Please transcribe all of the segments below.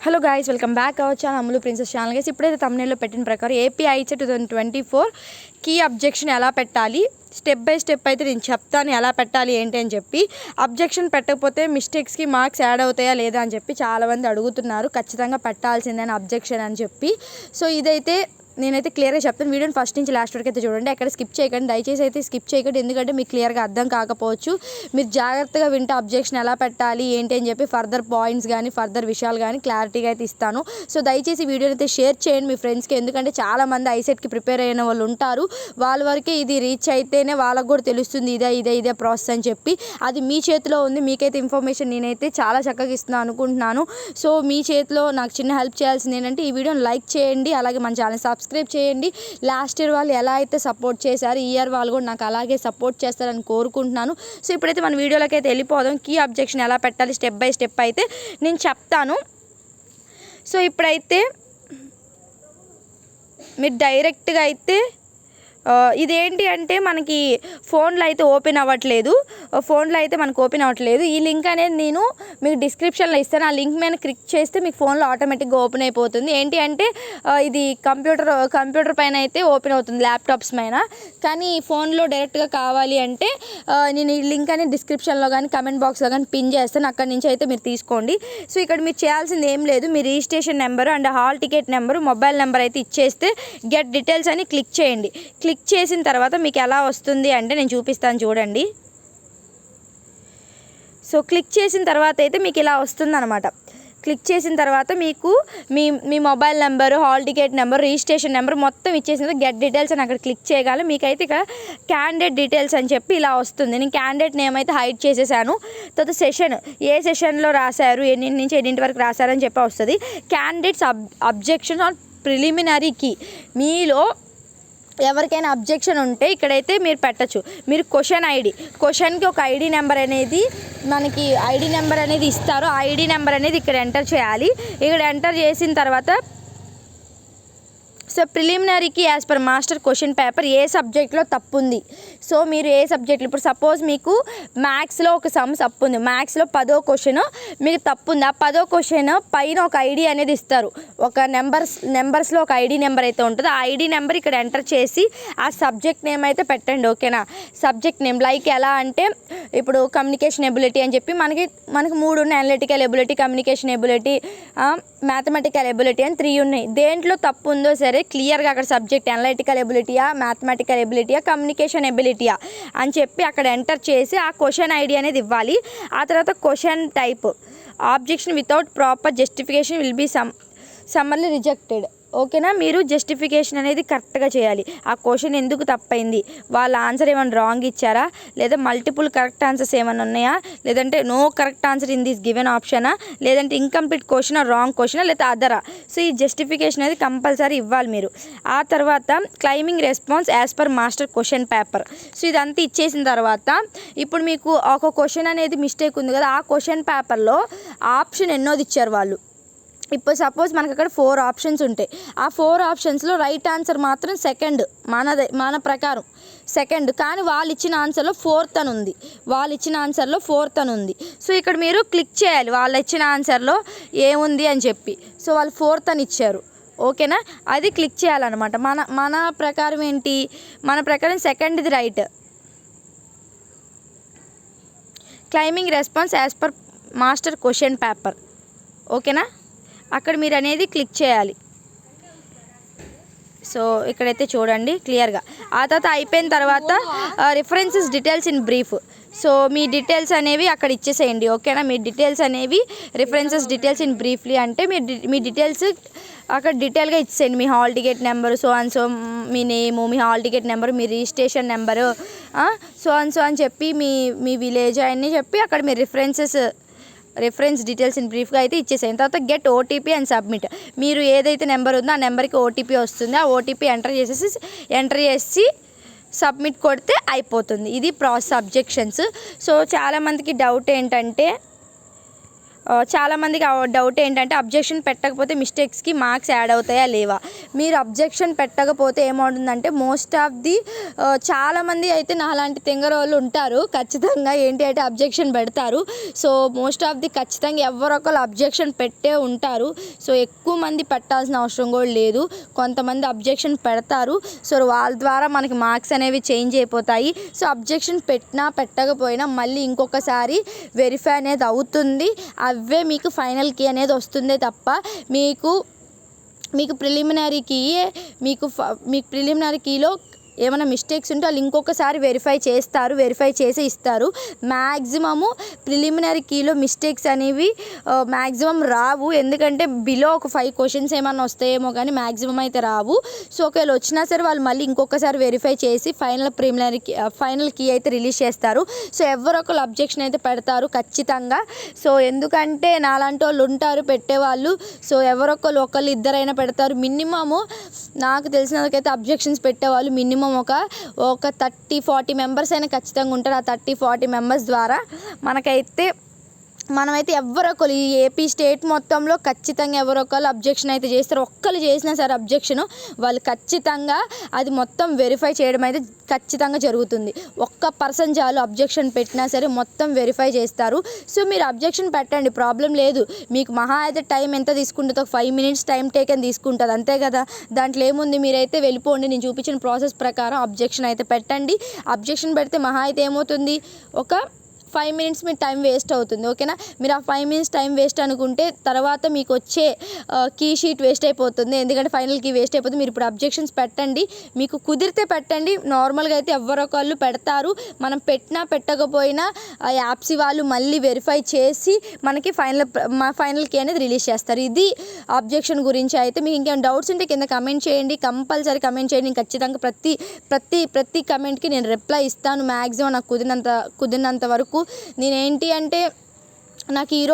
Hello guys, welcome back our channel Ammulu princess channel. Guys, ఇప్పుడైతే thumbnail లో పెట్టిన ప్రకారం ఏపీ ఐసెట్ 2024 కీ అబ్జెక్షన్ ఎలా పెట్టాలి స్టెప్ బై స్టెప్ అయితే నేను చెప్తాను ఎలా పెట్టాలి ఏంటి అని చెప్పి. అబ్జెక్షన్ పెట్టకపోతే మిస్టేక్స్కి మార్క్స్ యాడ్ అవుతాయా లేదా అని చెప్పి చాలామంది అడుగుతున్నారు. ఖచ్చితంగా పెట్టాల్సిందని అబ్జెక్షన్ అని చెప్పి. సో ఇదైతే నేనైతే క్లియర్గా చెప్తాను. వీడియోని ఫస్ట్ నుంచి లాస్ట్ వరకు అయితే చూడండి, ఎక్కడ స్కిప్ చేయకండి. దయచేసి అయితే స్కిప్ చేయకండి, ఎందుకంటే మీకు క్లియర్గా అర్థం కాకపోవచ్చు. మీరు జాగ్రత్తగా వింటే అబ్జెక్షన్ ఎలా పెట్టాలి ఏంటి అని చెప్పి ఫర్దర్ పాయింట్స్ కానీ ఫర్దర్ విషయాలు కానీ క్లారిటీగా అయితే ఇస్తాను. సో దయచేసి వీడియోని అయితే షేర్ చేయండి మీ ఫ్రెండ్స్కి, ఎందుకంటే చాలామంది ఐసెట్కి ప్రిపేర్ అయిన వాళ్ళు ఉంటారు. వాళ్ళ వరకే ఇది రీచ్ అయితేనే వాళ్ళకు కూడా తెలుస్తుంది ఇదే ప్రాసెస్ అని చెప్పి. అది మీ చేతిలో ఉంది. మీకైతే ఇన్ఫర్మేషన్ నేనైతే చాలా చక్కగా ఇస్తున్నాను అనుకుంటున్నాను. సో మీ చేతిలో నాకు చిన్న హెల్ప్ చేయాల్సింది ఏంటంటే ఈ వీడియోని లైక్ చేయండి, అలాగే మన ఛానల్ సబ్స్క్రైబ్ చేయండి. లాస్ట్ ఇయర్ వాళ్ళు ఎలా అయితే సపోర్ట్ చేశారు ఈ ఇయర్ వాళ్ళు కూడా నాకు అలాగే సపోర్ట్ చేస్తారని కోరుకుంటున్నాను. సో ఇప్పుడైతే మన వీడియోలోకి అయితే వెళ్ళిపోదాం. కీ అబ్జెక్షన్ ఎలా పెట్టాలి స్టెప్ బై స్టెప్ అయితే నేను చెప్తాను. సో ఇప్పుడైతే మీరు డైరెక్ట్గా అయితే ఇదేంటి అంటే మనకి ఫోన్లో అయితే ఓపెన్ అవ్వట్లేదు. ఈ లింక్ అనేది నేను మీకు డిస్క్రిప్షన్లో ఇస్తాను. ఆ లింక్ మీద క్లిక్ చేస్తే మీకు ఫోన్లో ఆటోమేటిక్గా ఓపెన్ అయిపోతుంది. ఏంటి అంటే ఇది కంప్యూటర్ పైన అయితే ఓపెన్ అవుతుంది, ల్యాప్టాప్స్ పైన. కానీ ఫోన్లో డైరెక్ట్గా కావాలి అంటే నేను ఈ లింక్ అనేది డిస్క్రిప్షన్లో కానీ కమెంట్ బాక్స్లో కానీ పిన్ చేస్తాను, అక్కడి నుంచి అయితే మీరు తీసుకోండి. సో ఇక్కడ మీరు చేయాల్సింది ఏం లేదు, మీ registration number and hall ticket number mobile number అయితే ఇచ్చేస్తే గెట్ డీటెయిల్స్ అని క్లిక్ చేయండి. క్లిక్ చేసిన తర్వాత మీకు ఎలా వస్తుంది అంటే నేను చూపిస్తాను చూడండి. సో క్లిక్ చేసిన తర్వాత అయితే మీకు ఇలా వస్తుంది అనమాట. క్లిక్ చేసిన తర్వాత మీకు మీ mobile number, hall ticket number, registration number మొత్తం ఇచ్చేసిన గెట్ డీటెయిల్స్ అని అక్కడ క్లిక్ చేయగలరు. మీకైతే ఇక్కడ క్యాండిడేట్ డీటెయిల్స్ అని చెప్పి ఇలా వస్తుంది. నేను క్యాండిడేట్ నేమ్ అయితే హైడ్ చేసేసాను. తర్వాత సెషన్, ఏ సెషన్లో రాశారు, ఎన్నింటి నుంచి ఎన్నింటి వరకు రాశారని చెప్పి వస్తుంది. Candidates objection on preliminary key, మీలో ఎవరికైనా అబ్జెక్షన్ ఉంటే ఇక్కడైతే మీరు పెట్టచ్చు. మీరు క్వశ్చన్కి ఒక ఐడి నెంబర్ అనేది మనకి ఇస్తారు. ఆ ఐడి నెంబర్ అనేది ఇక్కడ ఎంటర్ చేయాలి. ఇక్కడ ఎంటర్ చేసిన తర్వాత సో ప్రిలిమినరీకి as per master question paper ఏ సబ్జెక్ట్లో తప్పు ఉంది. సో మీరు ఏ సబ్జెక్ట్లో, ఇప్పుడు సపోజ్ మీకు మ్యాథ్స్లో ఒక సమ్ తప్పు ఉంది, మ్యాథ్స్లో 10వ క్వశ్చన్ మీకు తప్పు ఉంది. ఆ 10వ క్వశ్చన్ పైన ఒక ఐడి అనేది ఇస్తారు, ఒక నెంబర్స్లో ఒక ఐడి నెంబర్ అయితే ఉంటుంది. ఆ ఐడి నెంబర్ ఇక్కడ ఎంటర్ చేసి ఆ సబ్జెక్ట్ నేమ్ అయితే పెట్టండి. ఓకేనా? సబ్జెక్ట్ నేమ్ లైక్ ఎలా అంటే ఇప్పుడు కమ్యూనికేషన్ ఎబిలిటీ అని చెప్పి మనకి 3 ఉన్నాయి. Analytical ability, communication ability, mathematical ability అని 3 ఉన్నాయి. దేంట్లో తప్పు ఉందో సరే క్లియర్గా అక్కడ సబ్జెక్ట్ అనలిటికల్ ఎబిలిటీయా, మ్యాథమెటికల్ ఎబిలిటీయా, కమ్యూనికేషన్ ఎబిలిటీయా అని చెప్పి అక్కడ ఎంటర్ చేసి ఆ క్వశ్చన్ ఐడి అనేది ఇవ్వాలి. ఆ తర్వాత question type objection without proper justification will be summarily rejected. ఓకేనా? మీరు జస్టిఫికేషన్ అనేది కరెక్ట్గా చేయాలి. ఆ క్వశ్చన్ ఎందుకు తప్పైంది, వాళ్ళ ఆన్సర్ ఏమైనా రాంగ్ ఇచ్చారా, లేదా మల్టిపుల్ కరెక్ట్ ఆన్సర్స్ ఏమైనా ఉన్నాయా, లేదంటే no correct answer in this given ఆప్షనా, లేదంటే ఇన్కంప్లీట్ క్వశ్చన్ రాంగ్ క్వశ్చనా, లేదా అదరా. సో ఈ జస్టిఫికేషన్ అనేది కంపల్సరీ ఇవ్వాలి మీరు. ఆ తర్వాత claiming response as per master question paper. So ఇదంతా ఇచ్చేసిన తర్వాత ఇప్పుడు మీకు ఒక క్వశ్చన్ అనేది మిస్టేక్ ఉంది కదా, ఆ క్వశ్చన్ పేపర్లో ఆప్షన్ ఎన్నోది ఇచ్చారు వాళ్ళు. ఇప్పుడు సపోజ్ మనకు అక్కడ 4 ఆప్షన్స్ ఉంటాయి. ఆ 4 ఆప్షన్స్లో రైట్ ఆన్సర్ మాత్రం సెకండ్, మన ప్రకారం సెకండ్. కానీ వాళ్ళు ఇచ్చిన ఆన్సర్లో ఫోర్త్ అని ఉంది. సో ఇక్కడ మీరు క్లిక్ చేయాలి వాళ్ళు ఇచ్చిన ఆన్సర్లో ఏముంది అని చెప్పి. సో వాళ్ళు 4th అని ఇచ్చారు. ఓకేనా? అది క్లిక్ చేయాలన్నమాట. మన ప్రకారం ఏంటి, మన ప్రకారం సెకండ్ది right. Claiming response as per master question paper. ఓకేనా? అక్కడ మీరు అనేది క్లిక్ చేయాలి. సో ఇక్కడైతే చూడండి క్లియర్గా. ఆ తర్వాత అయిపోయిన తర్వాత references details in brief. So me details అనేవి అక్కడ ఇచ్చేసేయండి. ఓకేనా? మీ డీటెయిల్స్ అనేవి రిఫరెన్సెస్ డీటెయిల్స్ ఇన్ బ్రీఫ్లీ అంటే మీ డీటెయిల్స్ అక్కడ డీటెయిల్గా ఇచ్చేయండి. మీ హాల్ టికెట్ నెంబరు, సో మీ నేము, మీ హాల్ టికెట్ నెంబరు, మీ రిజిస్ట్రేషన్ నెంబరు, సో అని చెప్పి మీ విలేజ్ అన్నీ చెప్పి అక్కడ మీ రిఫరెన్స్ డీటెయిల్స్ ఇన్ బ్రీఫ్గా అయితే ఇచ్చేసాను. తర్వాత గెట్ ఓటీపీ అండ్ సబ్మిట్. మీరు ఏదైతే నెంబర్ ఉందో ఆ నెంబర్కి ఓటీపీ వస్తుంది. ఆ ఓటీపీ ఎంటర్ చేసి సబ్మిట్ కొడితే అయిపోతుంది. ఇది ప్రాసెస్ అబ్జెక్షన్స్. సో చాలామందికి డౌట్ ఏంటంటే చాలామందికి డౌట్ ఏంటంటే అబ్జెక్షన్ పెట్టకపోతే మిస్టేక్స్కి మార్క్స్ యాడ్ అవుతాయా లేవా. మీరు అబ్జెక్షన్ పెట్టకపోతే ఏమవుతుందంటే మోస్ట్ ఆఫ్ ది చాలామంది అయితే నాలాంటి తెంగరోళ్ళు ఉంటారు ఖచ్చితంగా ఏంటి అంటే అబ్జెక్షన్ పెడతారు. సో మోస్ట్ ఆఫ్ ది ఖచ్చితంగా ఎవరొకరు అబ్జెక్షన్ పెట్టే ఉంటారు. సో ఎక్కువ మంది పెట్టాల్సిన అవసరం కూడా లేదు, కొంతమంది అబ్జెక్షన్ పెడతారు. సో వాళ్ళ ద్వారా మనకి మార్క్స్ అనేవి చేంజ్ అయిపోతాయి. సో అబ్జెక్షన్ పెట్టినా పెట్టకపోయినా మళ్ళీ ఇంకొకసారి వెరిఫై అనేది అవుతుంది. అవే మీకు ఫైనల్ కీ అనేది వస్తుందే తప్ప మీకు ప్రిలిమినరీ కీలో ఏమైనా మిస్టేక్స్ ఉంటే వాళ్ళు ఇంకొకసారి వెరిఫై చేసి ఇస్తారు. మ్యాక్సిమము ప్రిలిమినరీ కీలో మిస్టేక్స్ అనేవి మ్యాక్సిమం రావు, ఎందుకంటే బిలో ఒక 5 క్వశ్చన్స్ ఏమైనా వస్తాయేమో కానీ మ్యాక్సిమం అయితే రావు. సో ఒకవేళ వచ్చినా సరే వాళ్ళు మళ్ళీ ఇంకొకసారి వెరిఫై చేసి ఫైనల్ కీ అయితే రిలీజ్ చేస్తారు. సో ఎవరొకరు అబ్జెక్షన్ అయితే పెడతారు ఖచ్చితంగా. సో ఎందుకంటే నాలాంటి వాళ్ళు ఉంటారు పెట్టేవాళ్ళు. సో ఎవరొకరు ఇద్దరైనా పెడతారు. మినిమము నాకు తెలిసినందుకైతే అబ్జెక్షన్స్ పెట్టేవాళ్ళు మినిమం ఒక 30-40 మెంబర్స్ అయినా ఖచ్చితంగా ఉంటారు. ఆ 30-40 మెంబర్స్ ద్వారా మనమైతే ఎవరొకరు ఈ ఏపీ స్టేట్ మొత్తంలో ఖచ్చితంగా ఎవరొకరు అబ్జెక్షన్ అయితే చేస్తారు. ఒక్కరు చేసినా సరే అబ్జెక్షను వాళ్ళు ఖచ్చితంగా అది మొత్తం వెరిఫై చేయడం అయితే ఖచ్చితంగా జరుగుతుంది. ఒక్క పర్సన్ చాలు అబ్జెక్షన్ పెట్టినా సరే మొత్తం వెరిఫై చేస్తారు. సో మీరు అబ్జెక్షన్ పెట్టండి, ప్రాబ్లం లేదు. మీకు మహా అయితే టైం ఎంత తీసుకుంటుందో 5 minutes టైం టేకన్ తీసుకుంటుంది అంతే కదా. దాంట్లో ఏముంది, మీరైతే వెళ్ళిపోండి. నేను చూపించిన ప్రాసెస్ ప్రకారం అబ్జెక్షన్ అయితే పెట్టండి. అబ్జెక్షన్ పెడితే మహా అయితే ఏమవుతుంది, ఒక 5 minutes మీ టైం వేస్ట్ అవుతుంది. ఓకేనా. మీరు ఆ 5 minutes టైం వేస్ట్ అనుకుంటే తర్వాత మీకు వచ్చే కీ షీట్ వేస్ట్ అయిపోతుంది, ఎందుకంటే ఫైనల్ కీ వేస్ట్ అయిపోతుంది. మీరు ఇప్పుడు అబ్జెక్షన్స్ పెట్టండి, మీకు కుదిరితే పెట్టండి. నార్మల్గా అయితే ఎవరొకళ్ళు పెడతారు. మనం పెట్టినా పెట్టకపోయినా యాప్సీ వాళ్ళు మళ్ళీ వెరిఫై చేసి మనకి ఫైనల్ కీ అనేది రిలీజ్ చేస్తారు. ఇది అబ్జెక్షన్ గురించి అయితే. మీకు ఇంకేమైనా డౌట్స్ ఉంటే కింద కమెంట్ చేయండి, కంపల్సరీ కమెంట్ చేయండి. నేను ఖచ్చితంగా ప్రతి కమెంట్కి నేను రిప్లై ఇస్తాను మ్యాక్సిమం నాకు కుదిరినంత వరకు. నేనేంటి అంటే నాకు ఈ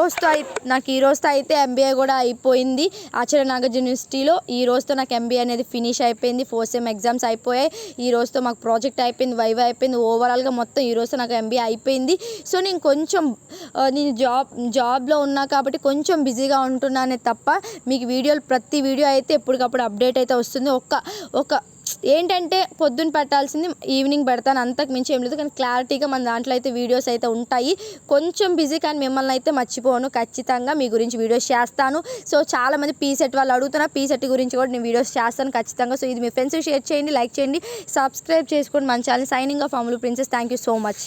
రోజుతో అయితే ఎంబీఏ కూడా అయిపోయింది ఆచార్య నాగార్జున యూనివర్సిటీలో. ఈ రోజుతో నాకు ఎంబీఏ అనేది ఫినిష్ అయిపోయింది. 4th సెమ్ ఎగ్జామ్స్ అయిపోయాయి. ఈ రోజుతో మాకు ప్రాజెక్ట్ అయిపోయింది, వైవా అయిపోయింది. ఓవరాల్గా మొత్తం ఈ రోజుతో నాకు ఎంబీఏ అయిపోయింది. సో నేను జాబ్లో ఉన్నా కాబట్టి కొంచెం బిజీగా ఉంటున్నానే తప్ప మీకు ప్రతి వీడియో అయితే ఎప్పటికప్పుడు అప్డేట్ అయితే వస్తుంది. ఏంటంటే పొద్దున్న పెట్టాల్సింది ఈవినింగ్ పెడతాను, అంతకు మించి ఏం లేదు. కానీ క్లారిటీగా మన దాంట్లో అయితే వీడియోస్ అయితే ఉంటాయి. కొంచెం బిజీ కానీ మిమ్మల్ని అయితే మర్చిపోను, ఖచ్చితంగా మీ గురించి వీడియోస్ చేస్తాను. సో చాలామంది పీసెట్ వాళ్ళు అడుగుతున్నారు, పీసెట్ గురించి కూడా నేను వీడియోస్ చేస్తాను ఖచ్చితంగా. సో ఇది మీ ఫ్రెండ్స్ షేర్ చేయండి, లైక్ చేయండి, సబ్స్క్రైబ్ చేసుకోండి మన ఛానల్. సైనింగ్ ఆఫ్ అమలు princess. Thank you so much.